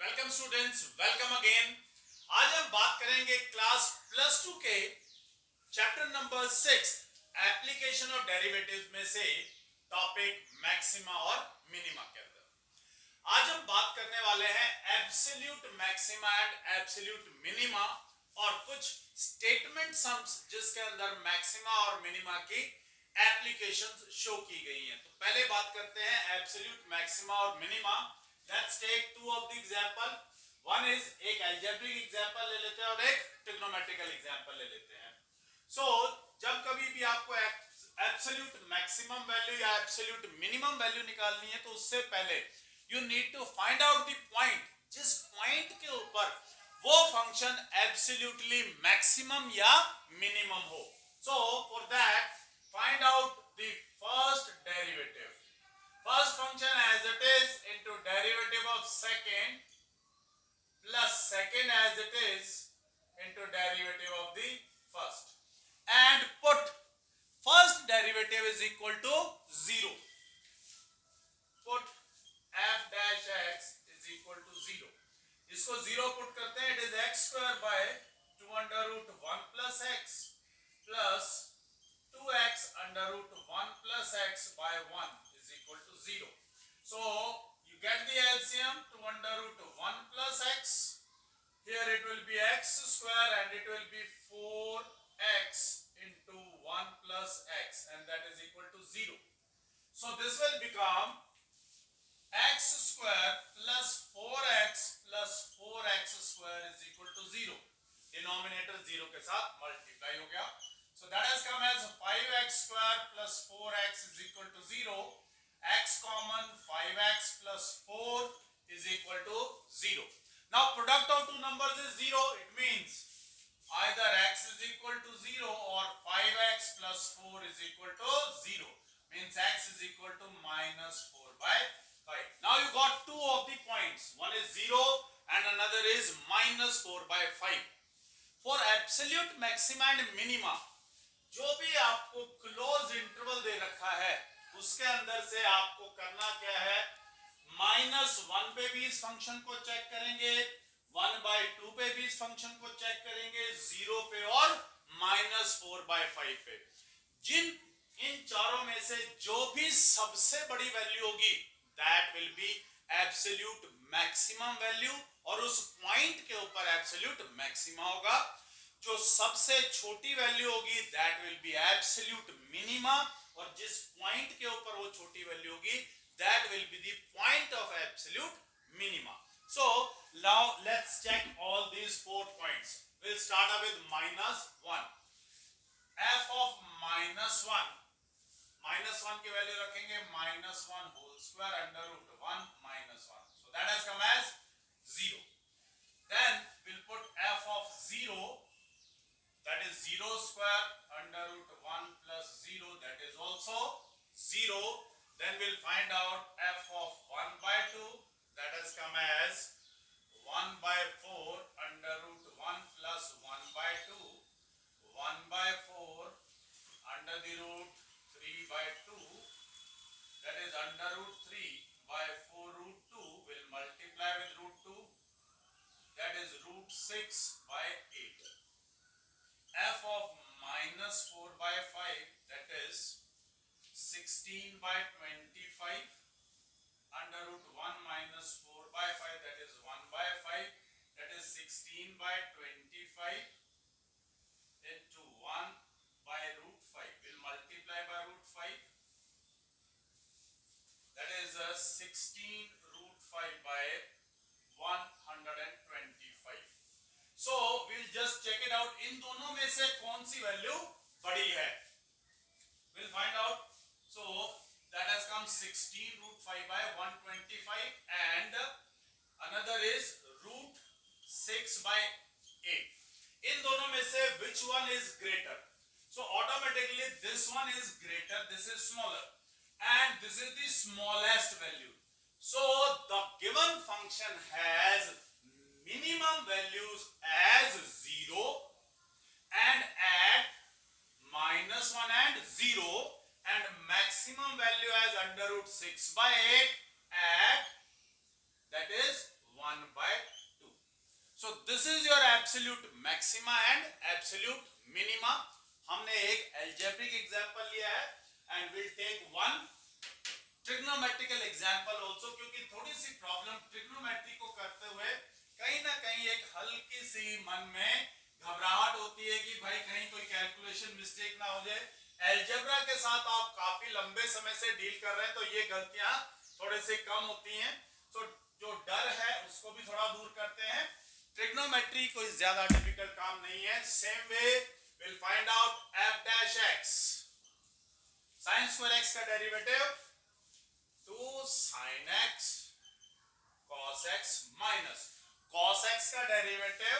Welcome students, welcome again. आज हम बात करेंगे क्लास +2 के chapter number 6 application of derivatives में से टॉपिक मैक्सिमा और मिनिमा के अंदर। आज हम बात करने वाले हैं absolute maxima and absolute minima और कुछ स्टेटमेंट सम्स जिसके अंदर मैक्सिमा और मिनिमा की एप्लीकेशंस शो की गई हैं। तो पहले बात करते हैं एब्सोल्यूट मैक्सिमा और minima. Let's take two of the example. One is एक algebraic example ले लेते हैं और एक trigonometrical example ले लेते हैं। So जब कभी भी आपको absolute maximum value या absolute minimum value निकालनी है तो उससे पहले you need to find out the point जिस point के ऊपर वो function absolutely maximum या minimum हो। So for that find out the first derivative. First function as it is into derivative of second plus second as it is into derivative of the first and put first derivative is equal to 0. Put f dash x is equal to 0. इसको 0 put करते हैं, it is x square by 2 under root 1 plus x plus 2x under root 1 plus x by 1 is equal to 0. So you get the LCM 2 under root 1 plus x. Here it will be x square and it will be 4x into 1 plus x and that is equal to 0. So this will become x square plus 4x plus 4x square is equal to 0. Denominator 0 के साथ multiply हो गया. So that has come as 5x square plus 4x is equal to 0. X common 5x plus 4 is equal to 0. Now product of two numbers is 0. It means either x is equal to 0 or 5x plus 4 is equal to 0. Means x is equal to minus 4 by 5. Now you got two of the points. One is 0 and another is minus 4 by 5. For absolute maxima and minima जो भी आपको close interval दे रखा है उसके अंदर से आपको करना क्या है, -1 पे भी इस फंक्शन को चेक करेंगे, 1/2 पे भी इस फंक्शन को चेक करेंगे, 0 पे और -4/5 पे। जिन इन चारों में से जो भी सबसे बड़ी वैल्यू होगी that will be absolute maximum value और उस पॉइंट के ऊपर एब्सोल्यूट मैक्सिमा होगा। जो सबसे छोटी वैल्यू होगी that will be absolute minima और जिस पॉइंट के ऊपर वो छोटी वैल्यू होगी that will be the point of absolute minima. So now let's check all these 4 points. Will start with -1। f of -1 की वैल्यू रखेंगे -1 whole square under root 1 -1, so that has come as 0. Then will put f of 0, that is 0 square under root 1 plus 0, that is also 0. Then we'll find out f of 1/2, that has come as 1/4 under root 1 plus 1/2, 1/4 under the root 3/2, that is under root 3 by 4 root 2 will multiply with root 2, that is root 6/8. f of -4/5, that is 16/25 under root 1 minus 4/5, that is 1/5, that is 16/25 into 1/5 will multiply by root 5, that is 16 root 5 by 125. So we'll just check it out. इन दोनों में से कौन सी value बड़ी है? We'll find out. So that has come 16 root 5 by 125 and another is root 6/8. इन दोनों में से which one is greater? So automatically this one is greater, this is smaller and this is the smallest value. So the given function has minimum values as 0 and at -1 and 0 and maximum value as under root 6/8 at that is 1/2. So this is your absolute maxima and absolute minima. हमने एक algebraic example लिया है and we'll take one trigonometrical example also, क्योंकि थोड़ी सी problem trigonometry को करते हुए कहीं ना कहीं एक हल्की सी मन में घबराहट होती है कि भाई कहीं कोई कैलकुलेशन मिस्टेक ना हो जाए। अलजेब्रा के साथ आप काफी लंबे समय से डील कर रहे हैं तो ये गलतियां थोड़े से कम होती हैं। तो जो डर है उसको भी थोड़ा दूर करते हैं। ट्रिग्नोमेट्री कोई ज्यादा डिफिकल्ट काम नहीं है। Same way will find out f dash x, sin square x का derivative 2 sin x cos x minus cos x का derivative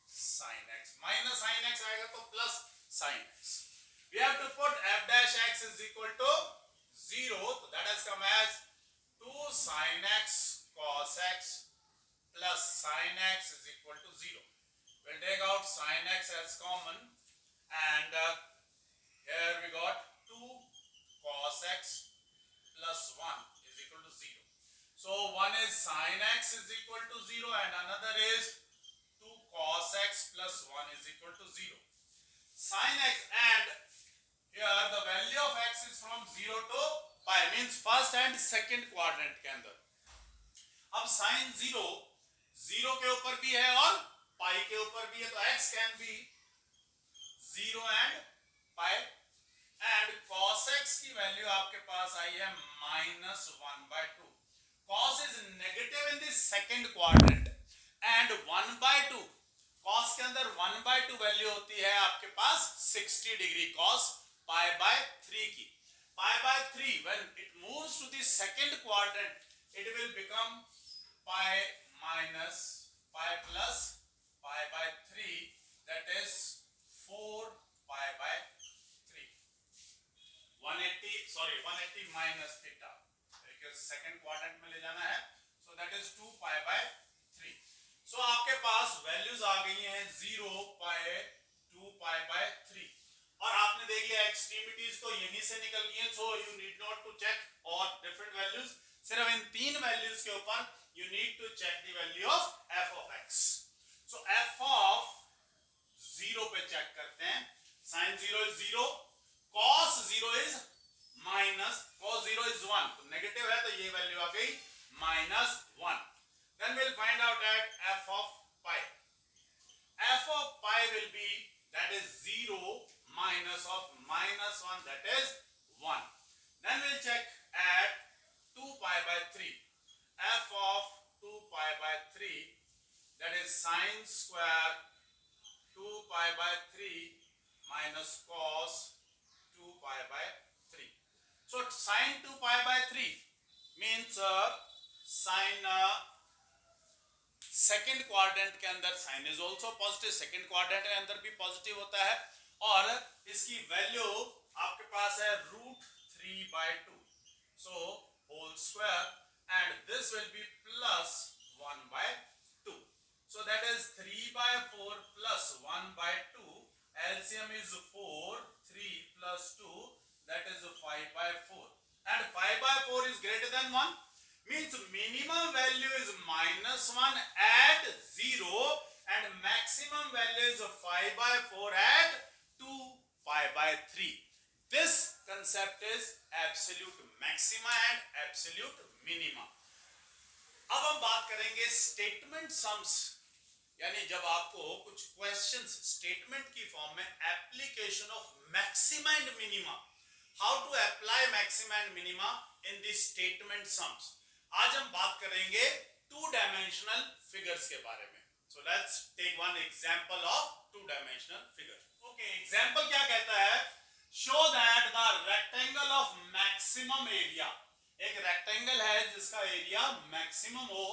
sin x minus sin x आएगा तो plus sin x। We have to put f dash x is equal to 0, so that has come as 2 sin x cos x plus sin x is equal to 0. We'll take out sin x as common and here we got 2 cos x plus 1 is equal to 0. So one is sin x is equal to 0 and another is 2 cos x plus 1 is equal to 0. Sin x, and here the value of x is from 0 to pi, means first and second quadrant के अंदर। अब sin 0 0 के ऊपर भी है और पाई के ऊपर भी है, तो x can be 0 and pi, and cos x की वैल्यू आपके पास आई है -1/2। cos is negative in the second quadrant and 1/2, cos के अंदर 1/2 वैल्यू होती है आपके पास 60 डिग्री cos pi/3 की। pi/3 when it moves to the second quadrant it will become pi minus pi plus pi/3, that is 4 pi/3। 180 minus theta, because second quadrant में ले जाना है, so that is 2 pi/3। so आपके पास values आ गई हैं 0 pi 2 pi/3 और आपने देख लिया एक्सट्रीमिटीज तो यहीं से निकल गई हैं, so you need not to check और different values, सिर्फ इन तीन वैल्यूज के ऊपर you need to check the value of f of x। so f of 0 पे चेक करते हैं। sin 0 is 0, cos 0 is minus, cos 0 is 1, तो नेगेटिव है तो ये वैल्यू आ गई -1। then we'll find out at f of pi। f of pi will be, that is 0 minus of -1, that is 1। then we'll check at 2 pi/3, f of 2 pi/3, that is sin square 2 pi/3 minus cos 2 pi/3। so sin 2 pi/3 means sin second quadrant के अंदर sine is also positive, second quadrant के अंदर भी positive होता है और इसकी value आपके पास है √3/2, so whole square, and this will be plus 1/2, so that is 3/4 plus 1/2, LCM is 4, 3 plus 2, that is 5/4, and 5/4 is greater than 1, means minimum value is -1 at 0 and maximum value is 5/4 at 2 pi/3। this concept is absolute maxima and absolute minima। अब हम बात करेंगे statement sums, यानी जब आपको कुछ questions statement की form में application of maxima and minima, how to apply maxima and minima in the statement sums. आज हम बात करेंगे 2 डायमेंशनल फिगर्स के बारे में। So let's take one example of 2 dimensional figure. Okay, example क्या कहता है, show that the rectangle of maximum area, एक रेक्टेंगल है जिसका एरिया मैक्सिमम हो,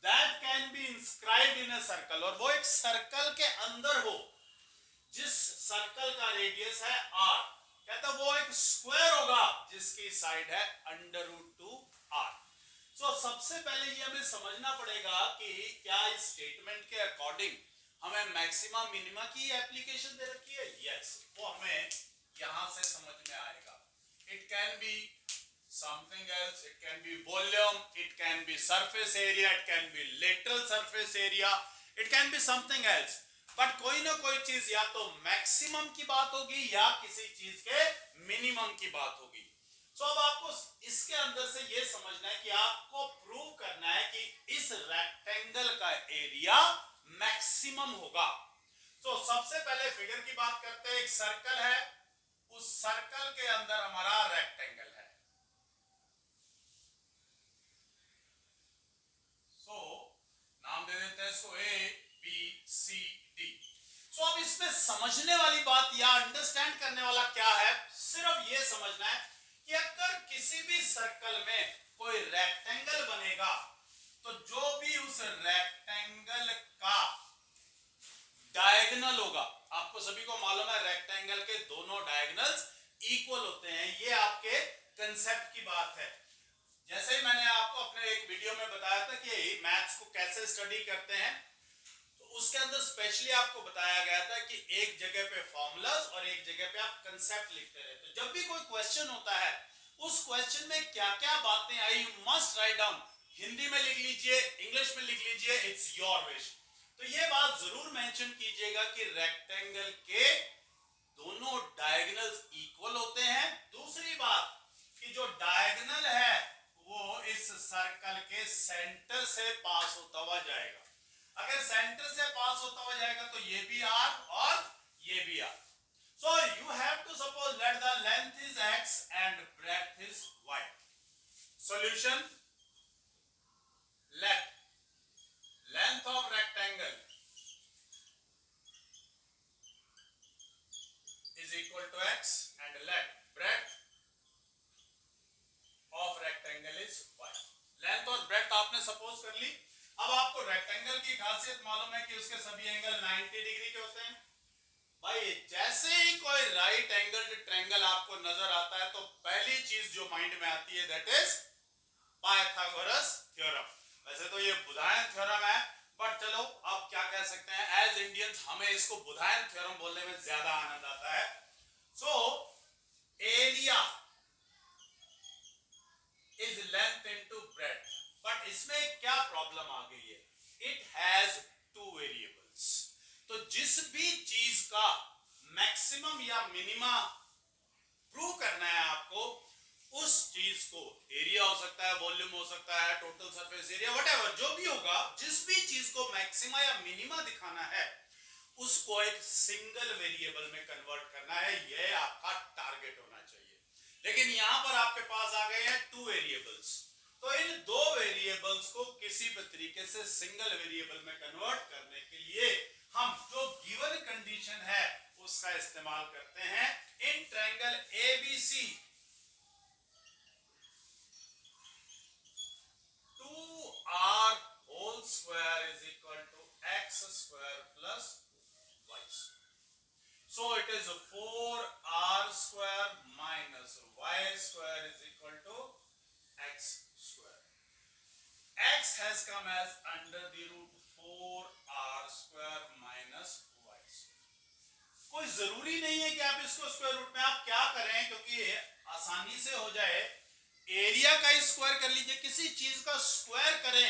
that can be inscribed in a circle, और वो एक सर्कल के अंदर हो जिस सर्कल का रेडियस है r, कहता है वो एक स्क्वायर होगा जिसकी साइड है √2r। सो सबसे पहले ये हमें समझना पड़ेगा कि क्या इस स्टेटमेंट के अकॉर्डिंग हमें मैक्सिमा मिनिमा की एप्लीकेशन दे रखी है। यस, वो हमें यहां से समझ में आएगा। It can be something else. It can be volume, it can be surface area, it can be lateral surface area, it can be something else. But कोई ना कोई चीज या तो मैक्सिमम की बात होगी या किसी चीज के मिनिमम की बात होगी. सो अब आपको इसके अंदर से ये समझना है कि आपको प्रूव करना है कि इस रेक्टेंगल का एरिया मैक्सिमम होगा. तो सबसे पहले फिगर की बात करते हैं. एक सर्कल है, उस सर्कल के अंदर हमारा रेक्टेंगल है. सो नाम दे देते हैं इसको ए बी सी डी. सो अब इसमें समझने वाली बात या अंडरस्टैंड करने वाला क्या है, सिर्फ ये समझना है कि अगर किसी भी सर्कल में कोई रेक्टेंगल बनेगा तो जो भी उस रेक्टेंगल का डायगोनल होगा, आपको सभी को मालूम है रेक्टेंगल के दोनों डायगोनल्स इक्वल होते हैं. ये आपके कंसेप्ट की बात है. जैसे ही मैंने आपको अपने एक वीडियो में बताया था कि मैथ्स को कैसे स्टडी करते हैं, तो उसके अंदर स्पेशली आपको बताया गया था कि एक जगह पे फॉर्मूलाज और एक जगह पे आप कंसेप्ट लिखते रहे. तो जब भी कोई क्वेश्चन होता है, उस क्वेश्चन में क्या क्या बातें आई, you must write down. Hindi में लिख लीजिए, इंग्लिश में लिख लीजिए, इट्स योर विश. तो ये बात जरूर मेंशन कीजिएगा कि रेक्टेंगल के दोनों डायगोनल्स इक्वल होते हैं. दूसरी बात कि जो डायगोनल है वो इस सर्कल के सेंटर से पास होता हुआ जाएगा. अगर सेंटर से पास होता हुआ जाएगा तो ये भी आर और ये भी R. So you have to suppose let the length is x and breadth is y. Solution, let length of rectangle is equal to x and let breadth of rectangle is y. length और breadth आपने suppose कर ली. अब आपको rectangle की खासियत मालूम है कि उसके सभी एंगल 90 डिग्री के होते हैं. भाई जैसे ही कोई राइट एंगल्ड ट्रायंगल आपको नजर आता है तो पहली चीज जो माइंड में आती है दैट इज पाइथागोरस थ्योरम. वैसे तो ये बुधायन थ्योरम है, बट चलो आप क्या कह सकते हैं, एज इंडियंस हमें इसको बुधायन थ्योरम बोलने में ज्यादा आनंद आता है. So area is length into breadth. But इसमें क्या प्रॉब्लम आ गई है, इट हैज टू वेरिएबल्स. तो जिस भी चीज का मैक्सिमम या मिनिमा प्रूव करना है आपको, उस चीज को एरिया हो सकता है, वॉल्यूम हो सकता है, टोटल सरफेस एरिया, व्हाटएवर जो भी होगा, जिस भी चीज को मैक्सिमा या मिनिमा दिखाना है उसको एक सिंगल वेरिएबल में कन्वर्ट करना है. यह आपका टारगेट होना चाहिए. लेकिन यहां पर आपके पास आ गए हैं टू वेरिएबल्स. तो इन दो वेरिएबल्स को किसी भी तरीके से सिंगल वेरिएबल में कन्वर्ट करने के लिए हम जो गिवन कंडीशन है उसका इस्तेमाल करते हैं. In triangle ABC 2r whole square is equal to x square plus y square. So it is 4r square minus y square is equal to x square. X has come as under the root 4r square minus y square. कोई जरूरी नहीं है कि आप इसको square root में आप क्या करें, क्योंकि आसानी से हो जाए. एरिया का स्क्वायर कर लीजिए, किसी चीज का स्क्वायर करें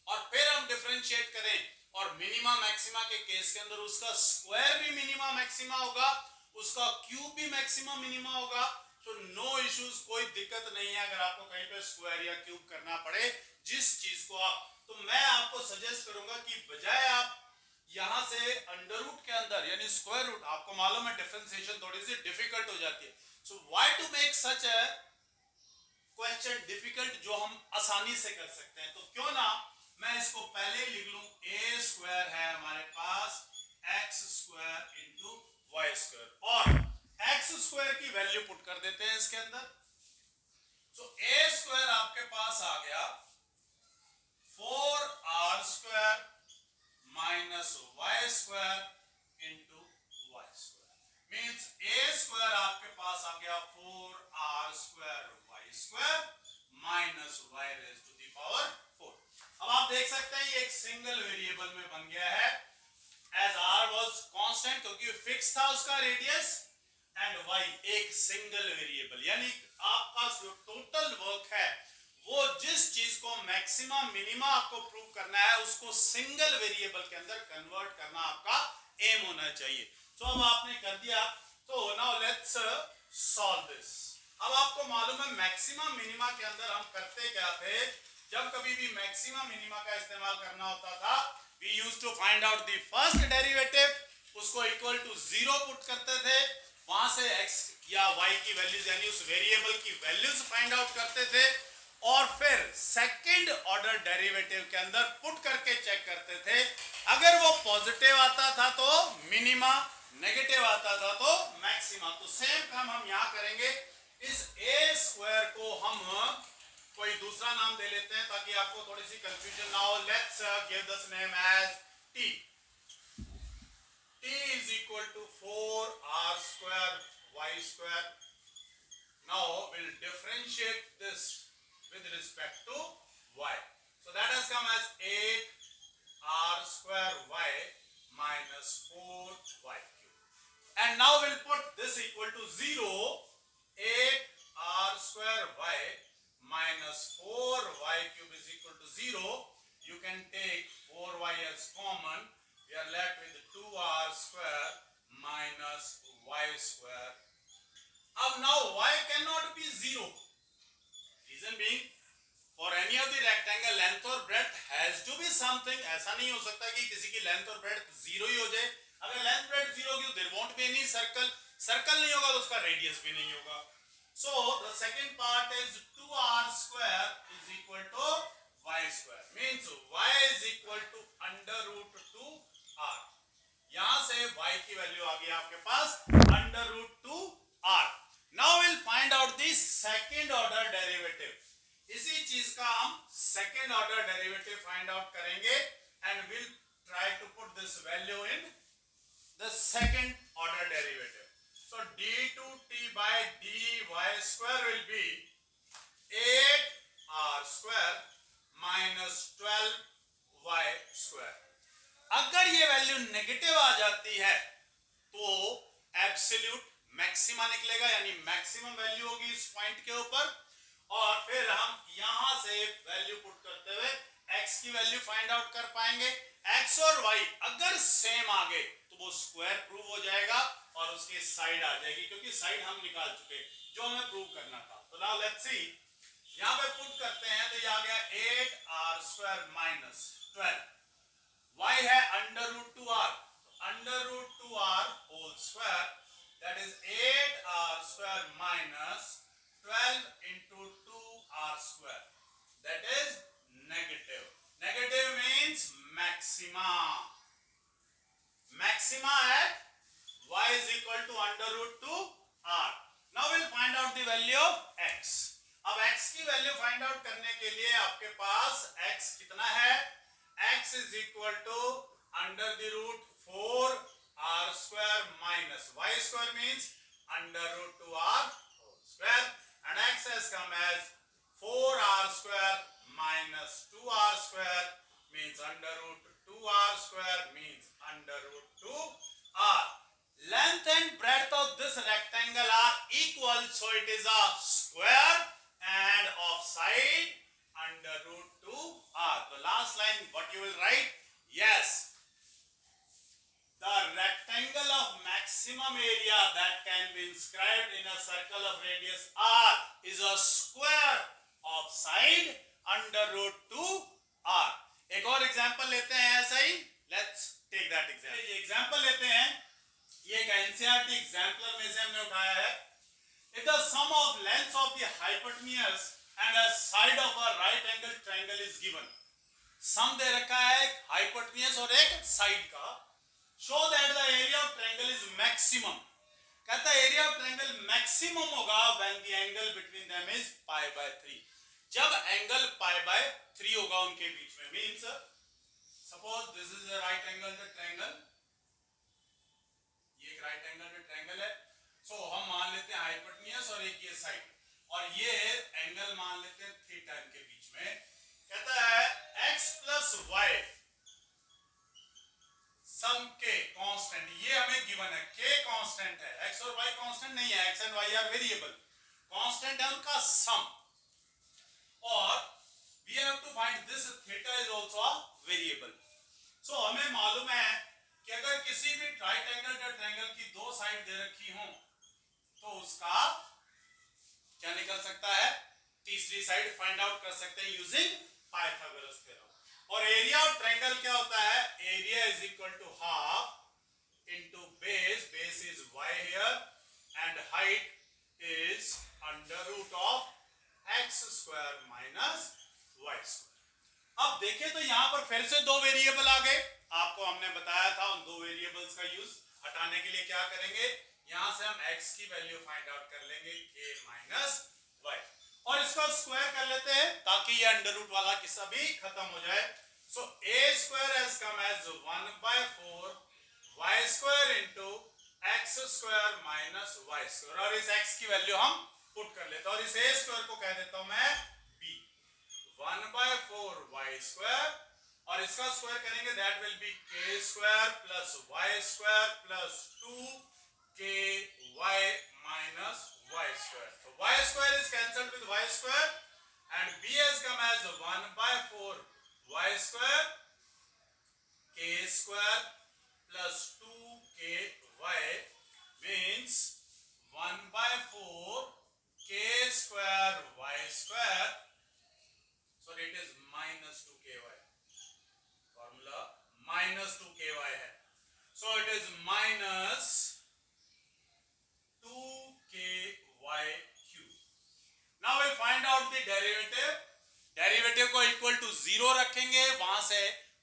और फिर हम डिफरेंशिएट करें, और मिनिमा मैक्सिमा के केस के अंदर उसका स्क्वायर भी मिनिमा मैक्सिमा होगा, उसका क्यूब भी मैक्सिमा मिनिमा होगा. तो नो इश्यूज, कोई दिक्कत नहीं है अगर आपको कहीं पे स्क्वायर या क्यूब करना पड़े जिस चीज को आप. तो मैं आपको सजेस्ट करूंगा कि बजाय आप यहां से अंडर रूट के अंदर यानी स्क्वायर रूट, आपको मालूम है डिफरेंशिएशन थोड़ी सी डिफिकल्ट हो जाती है. So why to make such a question difficult जो हम आसानी से कर सकते हैं. तो क्यों ना मैं इसको पहले ही लिख लूं. ए स्क्वायर है हमारे पास x square into y square, और एक्स स्क्वायर की वैल्यू पुट कर देते हैं इसके अंदर. सो ए स्क्वायर आपके पास आ गया 4r square minus y square into y square. Means a square आपके पास आ गया 4r square y square minus y raise to the power 4. अब आप देख सकते हैं ये एक सिंगल वेरिएबल में बन गया है. एज r वाज कांस्टेंट क्योंकि फिक्स था उसका रेडियस, एंड y एक सिंगल वेरिएबल, यानी आपका जो टोटल वर्क है वो जिस चीज को मैक्सिमा मिनिमा आपको प्रूव करना है उसको सिंगल वेरिएबल के अंदर कन्वर्ट करना आपका एम होना चाहिए। तो अब आपने कर दिया, तो नाउ लेट्स सॉल्व दिस। अब आपको मालूम है मैक्सिमा मिनिमा के अंदर हम करते क्या थे, जब कभी भी मैक्सिमा मिनिमा का इस्तेमाल करना होता था we used to find out the first derivative, उसको इक्वल टू 0 पुट करते थे, वहां से x या y की वैल्यूज यानी उस वेरिएबल की वैल्यूज फाइंड आउट करते थे और फिर सेकंड ऑर्डर डेरिवेटिव के अंदर पुट करके चेक करते थे। अगर वो पॉजिटिव आता था तो मिनिमा, नेगेटिव आता था तो मैक्सिमा। तो सेम काम हम यहां करेंगे। इस a स्क्वायर को हम कोई दूसरा नाम दे लेते हैं ताकि आपको थोड़ी सी कंफ्यूजन ना हो। Let's give this name as t। t is equal to 4r square y square. Now we'll differentiate this with respect to y. So that has come as 8r square y minus 4y cube. And now we'll put this equal to 0. 8r square y minus 4y cube is equal to 0. You can take 4y as common. We are left with 2r square minus y square. Now y cannot be 0. Reason being, for any of the rectangle length or breadth has to be something. ऐसा नहीं हो सकता कि किसी की length और breadth 0 ही हो जाए। अगर लेंथ ब्रेड्थ 0 होगी तो there won't be any circle. Circle नहीं होगा तो उसका रेडियस भी नहीं होगा। So the second part is 2r square is equal to y square. Means y is equal to under root 2r. यहां से y की वैल्यू आ गई आपके पास under root 2r. Now we'll find out the second order derivative. इसी चीज का हम second order derivative find out करेंगे and will try to put this value in the second order derivative. So d2t by dy square will be 8r square minus 12y square. अगर ये value negative आ जाती है तो absolute maxima निकलेगा, यानी maximum value होगी इस पॉइंट के ऊपर। और फिर हम यहां से वैल्यू पुट करते हुए x की वैल्यू फाइंड आउट कर पाएंगे। x और y अगर सेम आ गए तो वो स्क्वायर प्रूव हो जाएगा और उसकी साइड आ जाएगी, क्योंकि साइड हम निकाल चुके जो हमें प्रूव करना था। तो नाउ लेट्स सी, यहां पे पुट करते हैं तो ये आ गया 8r स्क्वायर माइनस 12, y है under root 2r, under root 2r whole square that is 8r square minus 12 into 2r square, that is negative. Negative means maxima. Maxima at y is equal to under root 2r. Now we'll find out the value of x. अब x की value find out करने के लिए आपके पास x कितना है, x is equal to under the root 4r square minus y square means under root 2r whole square. And x has come as 4r square minus 2r square means under root 2r square means under root 2r. Length and breadth of this rectangle are equal, so it is a square and of side under root 2r. The last line what you will write? Yes. The rectangle of maximum area that can be inscribed in a circle of radius r is a square of side under root 2r. एक और example लेते हैं ऐसा ही। Let's take that example. ये example लेते हैं, ये एक एनसीईआरटी एग्जांपलर में से हमने उठाया है। If the sum of lengths of the hypotenuse and a side of a right angle triangle is given, सम दे रखा है एक हाइपोटेन्यूज और एक साइड का। Show that the area of triangle is maximum. कहता है एरिया ऑफ ट्रायंगल मैक्सिमम होगा when the angle between them is pi by 3. जब एंगल pi by 3 होगा उनके बीच में। Means suppose this is a right angle triangle, ये एक right angle triangle है। So हम मान लेते हैं हाइपोटेन्यूज और एक ये साइड, और ये एंगल मान लेते हैं थीटा इनके बीच में। कहता है x plus y सम के कांस्टेंट, ये हमें गिवन है, k कांस्टेंट है, x और y कांस्टेंट नहीं है, x and y are variable. Constant है उनका सम, और we have to find this theta is also a variable. So हमें मालूम है कि अगर किसी भी ट्राइटेंगल या ट्रायंगल की दो साइड दे रखी हो तो उसका क्या निकल सकता है, तीसरी साइड फाइंड आउट कर सकते हैं यूजिंग पाइथागोरस थ्योरम। और एरिया ऑफ ट्रायंगल क्या होता है, area is equal to half into base, base is y here and height is under root of x square minus y square. अब देखें तो यहां पर फिर से दो वेरिएबल आ गए। आपको हमने बताया था उन दो वेरिएबल्स का यूज हटाने के लिए क्या करेंगे, यहां से हम x की वैल्यू फाइंड आउट कर लेंगे k माइनस y, और इसका स्क्वायर कर लेते हैं ताकि ये अंडर रूट वाला किस्सा भी खत्म हो जाए। So a square has come as 1/4 y square into x square minus y square, और इस x की वैल्यू हम पुट कर लेते हैं, और इस a स्क्वायर को कह देता हूं मैं b, 1/4 y स्क्वायर, और इसका स्क्वायर करेंगे that will B k square plus y square plus 2ky minus y square. So y square is cancelled with y square and b has come as 1/4 y square, k square plus 2ky means 1/4 k square y square, so it is minus 2ky, formula minus 2ky है, so it is minus 2ky cube. Now we'll find out the derivative. Derivative को equal to 0 रखेंगे, वहां से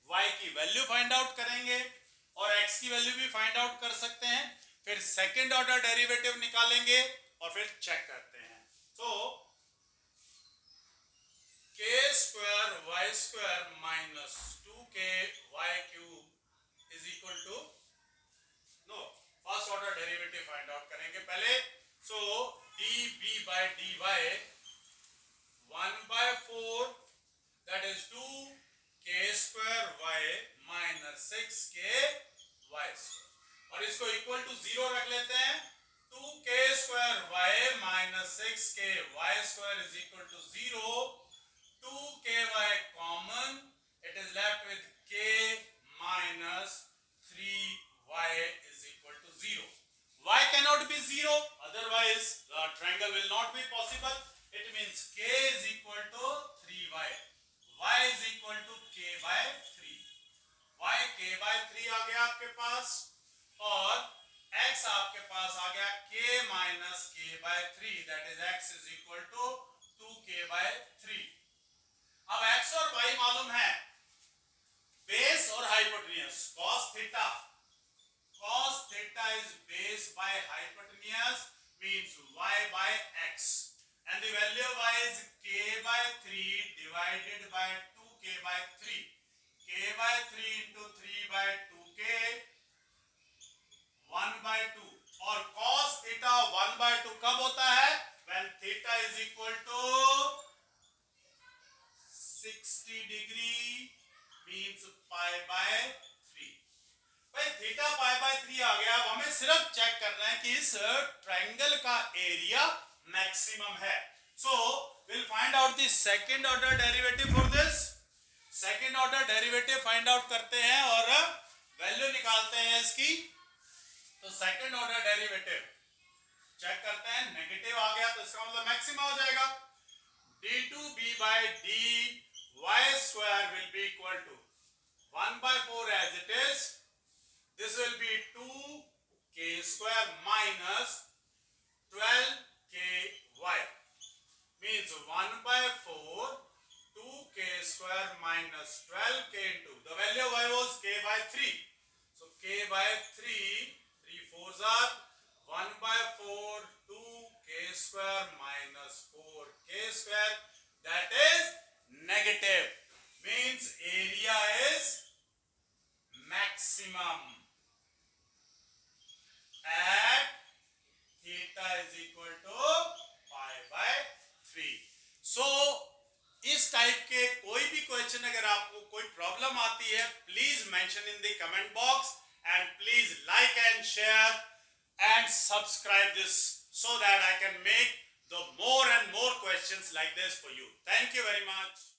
y की value find out करेंगे और x की value भी फाइंड आउट कर सकते हैं, फिर सेकंड ऑर्डर डेरिवेटिव निकालेंगे और फिर चेक करते हैं। तो k square y square minus 2ky cube is equal to, no, first order derivative find out करेंगे पहले। सो db by dy 1/4 that is 2k square y minus 6k y square, और इसको इक्वल टू 0 रख लेते हैं। 2k square y minus 6k y square is equal to 0, 2ky common, it is left with k minus 3y is equal to 0. Y cannot be 0, otherwise the triangle will not be possible. It means k is equal to 3y, y is equal to k by 3, y k by 3 आ गया आपके पास, और x आपके पास आ गया k minus k by 3, that is x is equal to 2k by 3. अब x और y मालूम है, बेस और hypotenuse, cos theta is base by hypotenuse means y by x, and the value of y is k by 3 divided by 2k by 3, k by 3 into 3 by 2k 1/2, और cos theta 1/2 कब होता है, when theta is equal to 60 degree means pi by 3। भाई theta pi by 3 आ गया। अब हमें सिर्फ check करना है कि इस ट्रायंगल का एरिया मैक्सिमम है। So will find out the second order derivative for this. Second order derivative find out करते हैं और वैल्यू निकालते हैं इसकी। तो सेकंड ऑर्डर डेरिवेटिव चेक करते हैं, नेगेटिव आ गया तो इसका मतलब मैक्सिमम हो जाएगा। d2b by dy square will be equal to 1/4 as it is. This will be 2k square minus 12ky means 1/4 2k square minus 12k into the value of y was k by 3, so k by 3, 3 4s are 1/4 2k square minus 4k square, that is negative, means area is maximum at theta is equal to pi by 3. So इस type के कोई भी question अगर आपको कोई problem आती है, please mention in the comment box and please like and share and subscribe this so that I can make the more and more questions like this for you. Thank you very much.